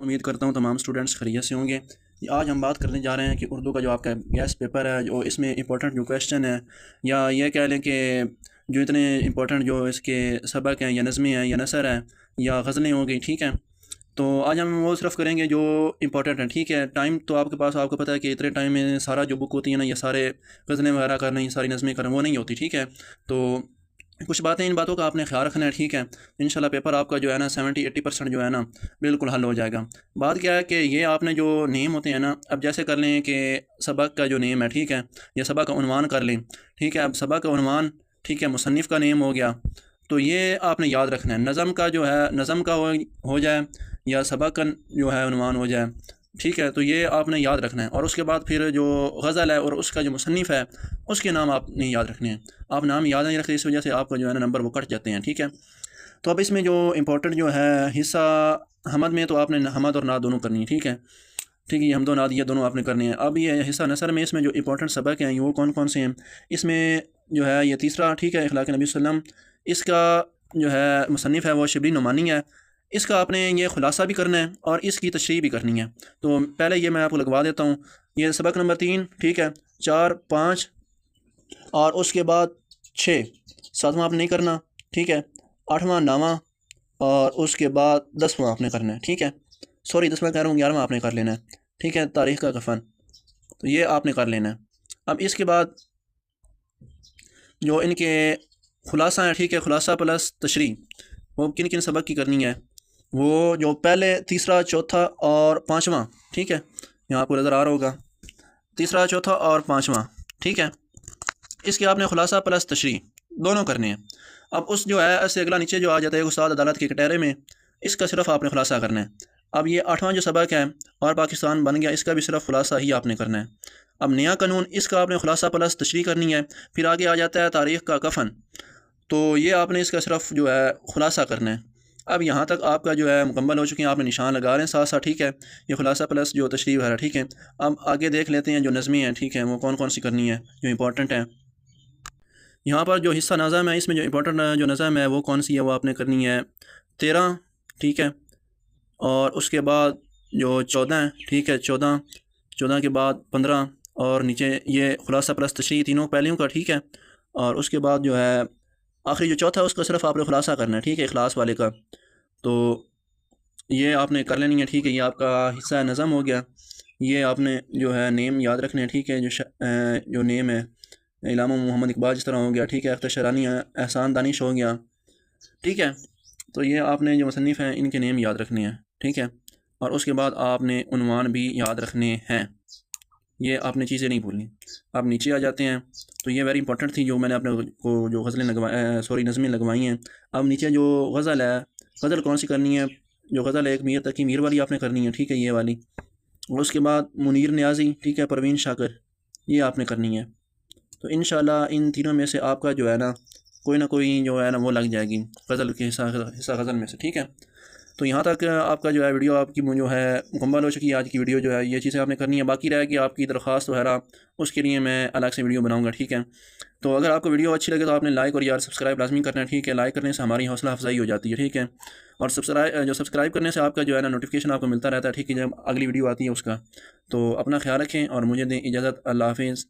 امید کرتا ہوں تمام اسٹوڈنٹس خیریت سے ہوں گے۔ آج ہم بات کرنے جا رہے ہیں کہ اردو کا جو آپ کا گیس پیپر ہے، جو اس میں امپورٹنٹ جو کویشچن ہے، یا یہ کہہ لیں کہ جو اتنے امپورٹنٹ جو اس کے سبق ہیں یا نظمیں ہیں یا نثر ہے یا غزلیں ہوں گی، ٹھیک ہے۔ تو آج ہم وہ صرف کریں گے جو امپورٹنٹ ہیں، ٹھیک ہے۔ ٹائم تو آپ کے پاس، آپ کو پتہ ہے کہ اتنے ٹائم میں سارا جو بک ہوتی ہے نا، یہ سارے غزلیں وغیرہ کرنا، یہ ساری نظمیں کرنا وہ نہیں ہوتی، ٹھیک ہے۔ تو کچھ باتیں، ان باتوں کا آپ نے خیال رکھنا ہے، ٹھیک ہے۔ انشاءاللہ پیپر آپ کا جو ہے نا 70-80% جو ہے نا بالکل حل ہو جائے گا۔ بات کیا ہے کہ یہ آپ نے جو نیم ہوتے ہیں نا، اب جیسے کر لیں کہ سبق کا جو نیم ہے، ٹھیک ہے، یا سبق کا عنوان کر لیں، ٹھیک ہے۔ اب سبق کا عنوان، ٹھیک ہے، مصنف کا نیم ہو گیا، تو یہ آپ نے یاد رکھنا ہے۔ نظم کا جو ہے، نظم کا ہو جائے یا سبق کا جو ہے عنوان ہو جائے، ٹھیک ہے، تو یہ آپ نے یاد رکھنا ہے۔ اور اس کے بعد پھر جو غزل ہے اور اس کا جو مصنف ہے، اس کے نام آپ نے یاد رکھنے ہیں۔ آپ نام یاد نہیں رکھتے، اس وجہ سے آپ کا جو ہے نا نمبر وہ کٹ جاتے ہیں، ٹھیک ہے۔ تو اب اس میں جو امپورٹنٹ جو ہے حصہ حمد میں، تو آپ نے حمد اور نعت دونوں کرنی ہے، ٹھیک ہے، ٹھیک ہے، یہ حمد و نعت یہ دونوں آپ نے کرنے ہیں۔ اب یہ حصہ نثر میں، اس میں جو امپورٹنٹ سبق ہیں وہ کون کون سے ہیں؟ اس میں جو ہے یہ تیسرا، ٹھیک ہے، اخلاق نبی صلی اللہ علیہ وسلم، اس کا جو ہے مصنف ہے وہ شبلی نعمانی ہے۔ اس کا آپ نے یہ خلاصہ بھی کرنا ہے اور اس کی تشریح بھی کرنی ہے۔ تو پہلے یہ میں آپ کو لگوا دیتا ہوں، یہ سبق نمبر 3، ٹھیک ہے، 4، 5 اور اس کے بعد 6، 7واں آپ نہیں کرنا، ٹھیک ہے، 8واں، 9واں اور اس کے بعد 10واں آپ نے کرنا ہے، ٹھیک ہے۔ سوری 10واں کہہ رہا ہوں، 11واں آپ نے کر لینا ہے، ٹھیک ہے، تاریخ کا کفن، تو یہ آپ نے کر لینا ہے۔ اب اس کے بعد جو ان کے خلاصہ ہیں، ٹھیک ہے، خلاصہ پلس تشریح، وہ کن کن سبق کی کرنی ہے؟ وہ جو پہلے، تیسرا، چوتھا اور 5واں، ٹھیک ہے، یہاں آپ کو نظر آ رہا ہوگا، تیسرا، چوتھا اور 5واں، ٹھیک ہے، اس کے آپ نے خلاصہ پلس تشریح دونوں کرنے ہیں۔ اب اس جو ہے ایسے اگلا نیچے جو آ جاتا ہے استاد عدالت کے کٹہرے میں، اس کا صرف آپ نے خلاصہ کرنا ہے۔ اب یہ 8واں جو سبق ہے اور پاکستان بن گیا، اس کا بھی صرف خلاصہ ہی آپ نے کرنا ہے۔ اب نیا قانون، اس کا آپ نے خلاصہ پلس تشریح کرنی ہے۔ پھر آگے آ جاتا ہے تاریخ کا کفن، تو یہ آپ نے اس کا صرف جو ہے خلاصہ کرنا ہے۔ اب یہاں تک آپ کا جو ہے مکمل ہو چکے ہیں، آپ نے نشان لگا رہے ہیں ساتھ ساتھ، ٹھیک ہے، یہ خلاصہ پلس جو تشریح وغیرہ، ٹھیک ہے۔ اب آگے دیکھ لیتے ہیں جو نظمیں ہیں، ٹھیک ہے، وہ کون کون سی کرنی ہے جو امپورٹنٹ ہیں۔ یہاں پر جو حصہ نظم ہے، اس میں جو امپورٹنٹ جو نظم ہے وہ کون سی ہے؟ وہ آپ نے کرنی ہے 13، ٹھیک ہے، اور اس کے بعد جو 14 ہے، ٹھیک ہے، 14 کے بعد 15 اور نیچے یہ خلاصہ پلس تشریح تینوں پہلیوں کا، ٹھیک ہے۔ اور اس کے بعد جو ہے آخری جو چوتھا ہے، اس کا صرف آپ نے خلاصہ کرنا ہے، ٹھیک ہے، اخلاص والے کا، تو یہ آپ نے کر لینی ہے، ٹھیک ہے۔ یہ آپ کا حصہ نظم ہو گیا۔ یہ آپ نے جو ہے نیم یاد رکھنے ہیں، ٹھیک ہے، جو نیم ہے علامہ محمد اقبال جس طرح ہو گیا، ٹھیک ہے، اختر شرانی، احسان دانش ہو گیا، ٹھیک ہے۔ تو یہ آپ نے جو مصنف ہیں ان کے نیم یاد رکھنے ہیں، ٹھیک ہے، اور اس کے بعد آپ نے عنوان بھی یاد رکھنے ہیں، یہ آپ نے چیزیں نہیں بھولنی۔ آپ نیچے آ جاتے ہیں، تو یہ ویری امپورٹنٹ تھی جو میں نے اپنے کو جو غزلیں نظمیں لگوائی ہیں۔ اب نیچے جو غزل ہے، غزل کون سی کرنی ہے؟ جو غزل ایک میر تقی میر والی آپ نے کرنی ہے، ٹھیک ہے، یہ والی، اور اس کے بعد منیر نیازی، ٹھیک ہے، پروین شاکر، یہ آپ نے کرنی ہے۔ تو انشاءاللہ ان تینوں میں سے آپ کا جو ہے نا کوئی نہ کوئی جو ہے نا وہ لگ جائے گی غزل کے حصہ غزل میں سے، ٹھیک ہے۔ تو یہاں تک آپ کا جو ہے ویڈیو آپ کی جو ہے مکمل ہو چکی ہے۔ آج کی ویڈیو جو ہے یہ چیزیں آپ نے کرنی ہے، باقی رہے گی آپ کی درخواست وغیرہ، اس کے لیے میں الگ سے ویڈیو بناؤں گا، ٹھیک ہے۔ تو اگر آپ کو ویڈیو اچھی لگے تو آپ نے لائک اور سبسکرائب لازمی کرنا ہے، ٹھیک ہے۔ لائک کرنے سے ہماری حوصلہ افزائی ہو جاتی ہے، ٹھیک ہے، اور سبسکرائب کرنے سے آپ کا جو ہے نا نوٹیفیکیشن آپ کو ملتا رہتا ہے، ٹھیک ہے، جب اگلی ویڈیو آتی ہے اس کا۔ تو اپنا خیال رکھیں اور مجھے دیں اجازت۔ اللہ حافظ۔